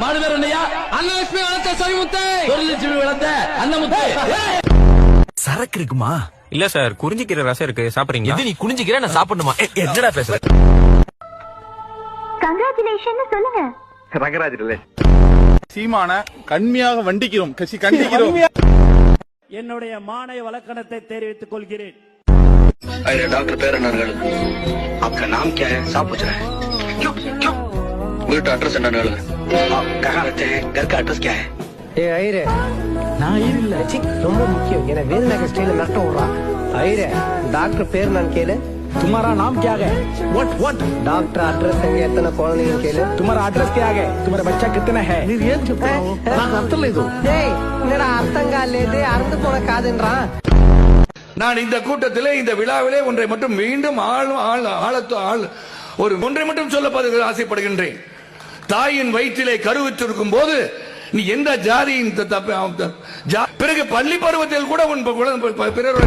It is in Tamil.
மாடு பேர் என்னையா? அன்னலட்சுமி வளர்த்த சொரிமுத்து. சொரிலட்சுமி வளர்த்த அன்னமுத்து. சரக்கு இருக்குமா? இல்ல சார், குறிஞ்சிக்கிற ரசம் இருக்கு, சாப்பிடுறீங்க? எது நீ குனிஞ்சிக்கிற நான் சாப்பிடணுமா? என்னடா பேசுற? கங்க்ராச்சுலேஷன் சொல்லுங்க. ரங்கராஜ் சீமான கண்மையாக வண்டிக்கிறோம், கண்டிக்கிறோம். என்னுடைய மானை வழக்கணத்தை தெரிவித்துக் கொள்கிறேன். डॉक्टर पेरनगल आपका नाम क्या है? साहब पूछ रहे हैं। क्यों? வீட்டு அட்ரஸ் என்ன? आप कहाँ रहते हैं? घर का एड्रेस क्या है? ஏய் ஐரே, நான் ஐரே இல்ல, ரொம்ப முக்கியம். என்ன வேற நகர் ஸ்டைல நட்ட ஓடுறா. ஐரே, டாக்டர் பேர் நான் கேளு. तुम्हारा नाम क्या है? What? டாக்டர் அட்ரஸ் எங்க, எத்தனை குழந்தைங்க கேளு. तुम्हारा एड्रेस क्या है? तुम्हारा बच्चा कितना है? நீ ஏன் சொல்றீங்க? நான் அர்த்தம் లేదు. டேய், என்னடா அர்த்தம் காலேது அறுந்து போன காதுன்றான். நான் இந்த கூட்டத்திலே, இந்த விழாவிலே ஒன்றை மட்டும் மீண்டும் ஒன்றை மட்டும் சொல்ல ஆசைப்படுகின்றேன். தாயின் வயிற்றிலே கருவுற்றிருக்கும் போது நீ எந்த ஜாதியின் பிறகு பள்ளி பருவத்தில் கூட பிறர்